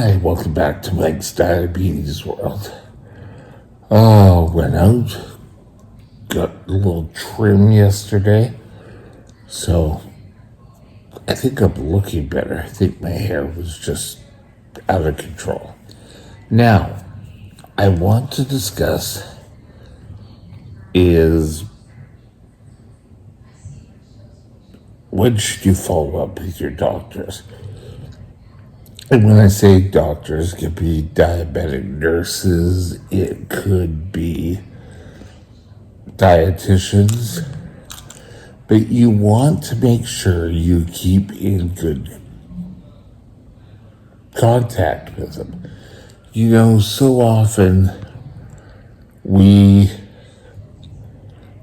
Hi, welcome back to Mike's Diabetes World. Oh, went out, got a little trim yesterday, so I think I'm looking better. I think my hair was just out of control. Now, I want to discuss is when should you follow up with your doctors? And when I say doctors, it could be diabetic nurses, it could be dietitians, but you want to make sure you keep in good contact with them. You know, so often we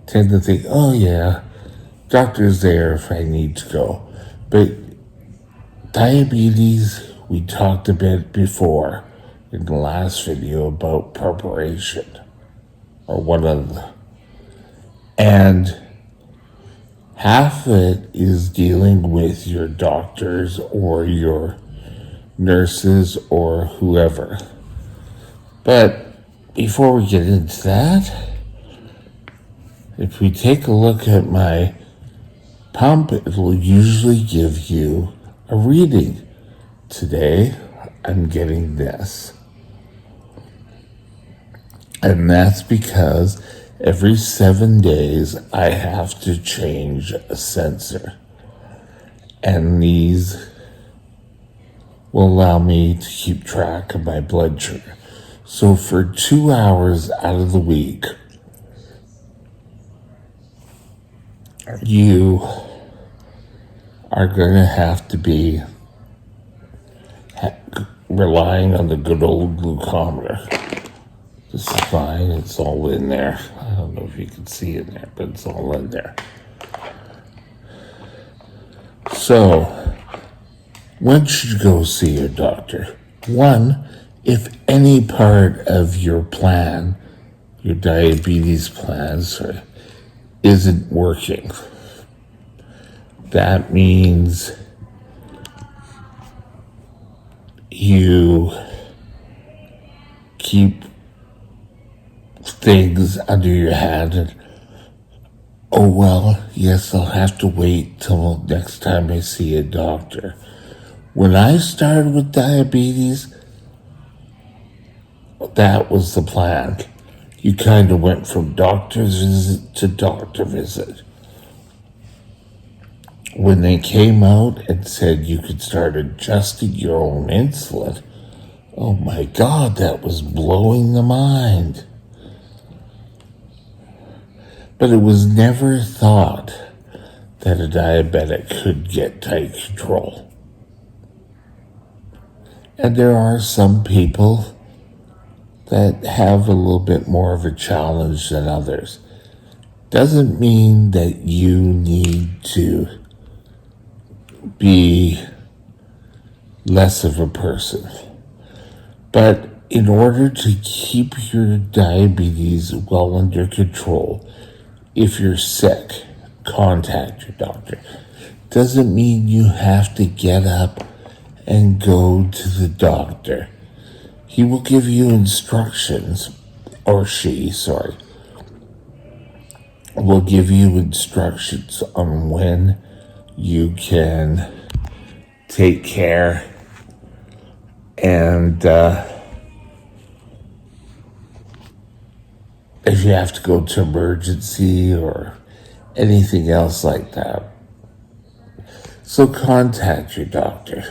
tend to think, oh yeah, doctor's there if I need to go. But diabetes, we talked a bit before in the last video about preparation, or one of the, and half of it is dealing with your doctors or your nurses or whoever. But before we get into that, if we take a look at my pump, it will usually give you a reading. Today, I'm getting this. And that's because every 7 days, I have to change a sensor. And these will allow me to keep track of my blood sugar. So for 2 hours out of the week, you are going to have to be relying on the good old glucometer. This is fine, it's all in there. I don't know if you can see in there, but it's all in there. So, when should you go see your doctor? One, if any part of your plan, your diabetes plan, isn't working. That means you keep things under your hat and, oh well, yes, I'll have to wait till next time I see a doctor. When I started with diabetes, that was the plan. You kind of went from doctor's visit to doctor visit. When they came out and said you could start adjusting your own insulin, oh my God, that was blowing the mind. But it was never thought that a diabetic could get tight control. And there are some people that have a little bit more of a challenge than others. Doesn't mean that you need to be less of a person. But in order to keep your diabetes well under control, if you're sick, contact your doctor. Doesn't mean you have to get up and go to the doctor. He will give you instructions, or she, will give you instructions on when you can take care and if you have to go to emergency or anything else like that. So contact your doctor.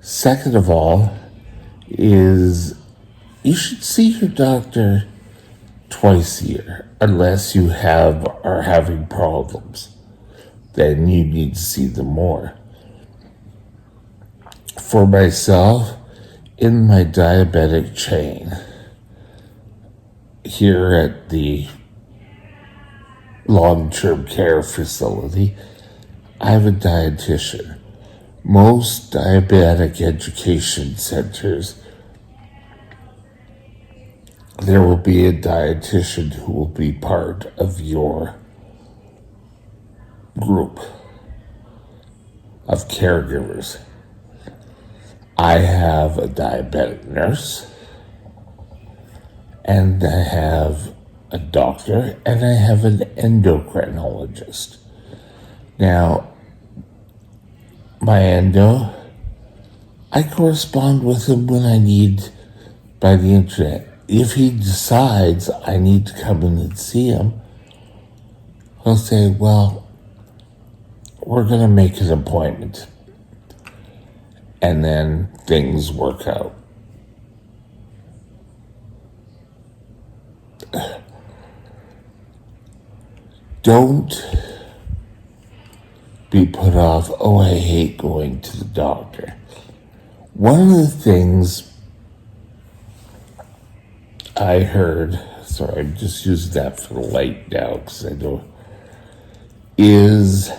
Second of all is you should see your doctor twice a year unless you are having problems. Then you need to see them more. For myself, in my diabetic chain, here at the long-term care facility, I have a dietitian. Most diabetic education centers, there will be a dietitian who will be part of your group. of caregivers. I have a diabetic nurse, and I have a doctor, and I have an endocrinologist. Now, my endo, I correspond with him when I need by the internet. If he decides I need to come in and see him, he'll say, well, we're going to make an appointment. And then things work out. Don't be put off, oh, I hate going to the doctor. One of the things I heard, sorry, I'm just using that for the light now because I know, is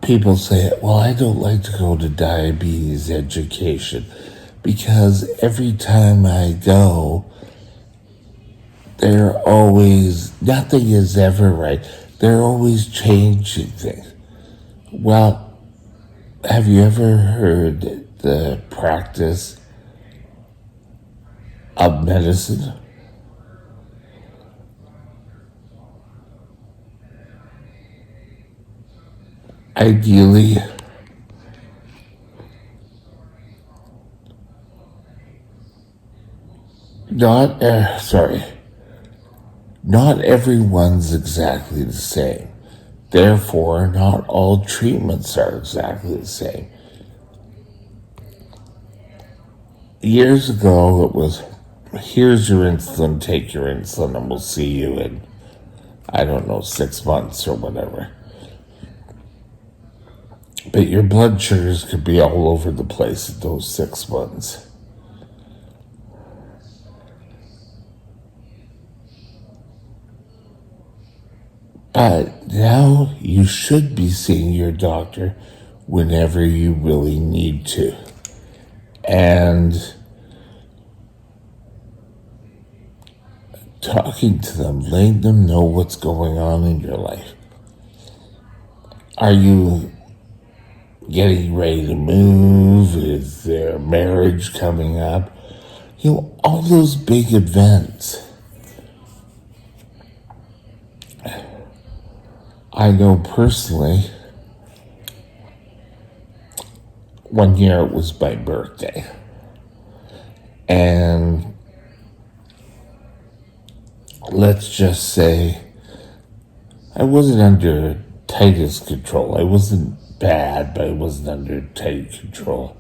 people say, well, I don't like to go to diabetes education because every time I go, they're always, nothing is ever right. They're always changing things. Well, have you ever heard the practice of medicine? Ideally, not everyone's exactly the same. Therefore, not all treatments are exactly the same. Years ago, it was, here's your insulin, take your insulin, and we'll see you in, 6 months or whatever. But your blood sugars could be all over the place in those 6 months. But now you should be seeing your doctor whenever you really need to. And talking to them, letting them know what's going on in your life. Are you getting ready to move? Is there a marriage coming up? All those big events. I know personally, one year it was my birthday. And let's just say I wasn't under tightest control. I wasn't bad, but I wasn't under tight control.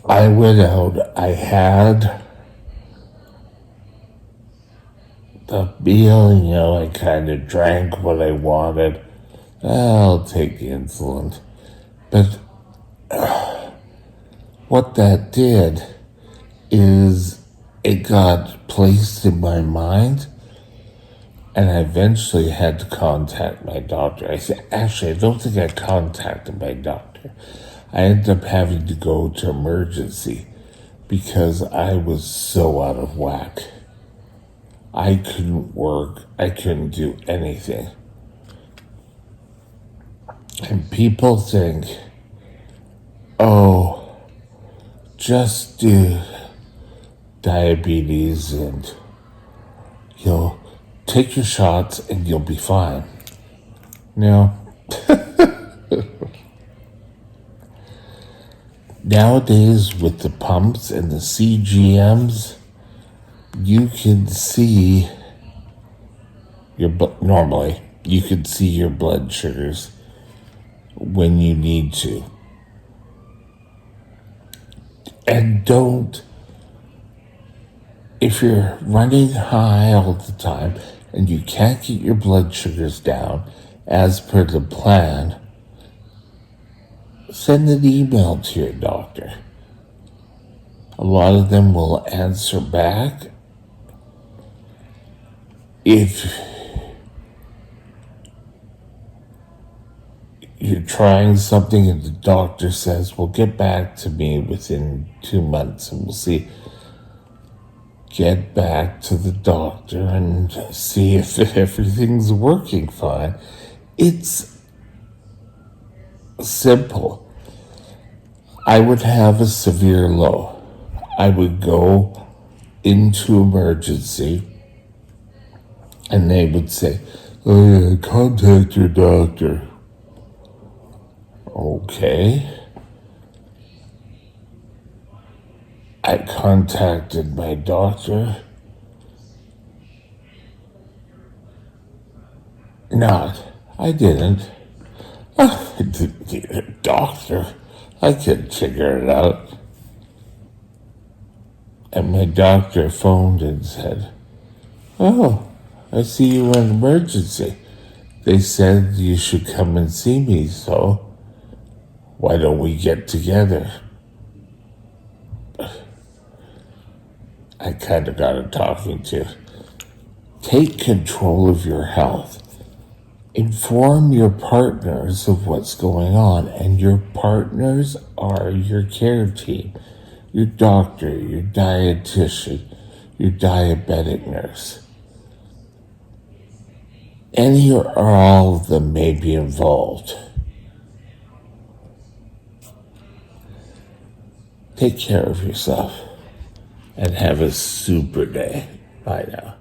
I went out, I had the meal, I kind of drank what I wanted. I'll take the insulin. But what that did is it got placed in my mind, and I eventually had to contact my doctor. I said, actually, I don't think I contacted my doctor. I ended up having to go to emergency because I was so out of whack. I couldn't work. I couldn't do anything. And people think, oh, just do diabetes and take your shots and you'll be fine. No. Nowadays, with the pumps and the CGMs, you can see normally, you can see your blood sugars when you need to. And if you're running high all the time and you can't get your blood sugars down as per the plan, send an email to your doctor. A lot of them will answer back. If you're trying something and the doctor says, well, get back to me within 2 months and we'll see. get back to the doctor and see if everything's working fine. It's simple. I would have a severe low. I would go into emergency and they would say, "Oh, yeah, contact your doctor." Okay. I contacted my doctor. I didn't. I didn't need a doctor. I could figure it out. And my doctor phoned and said, "Oh, I see you in emergency. They said you should come and see me, so why don't we get together?" I kind of got a talking to. Take control of your health. Inform your partners of what's going on, and your partners are your care team, your doctor, your dietitian, your diabetic nurse. Any or all of them may be involved. Take care of yourself and have a super day. Bye now.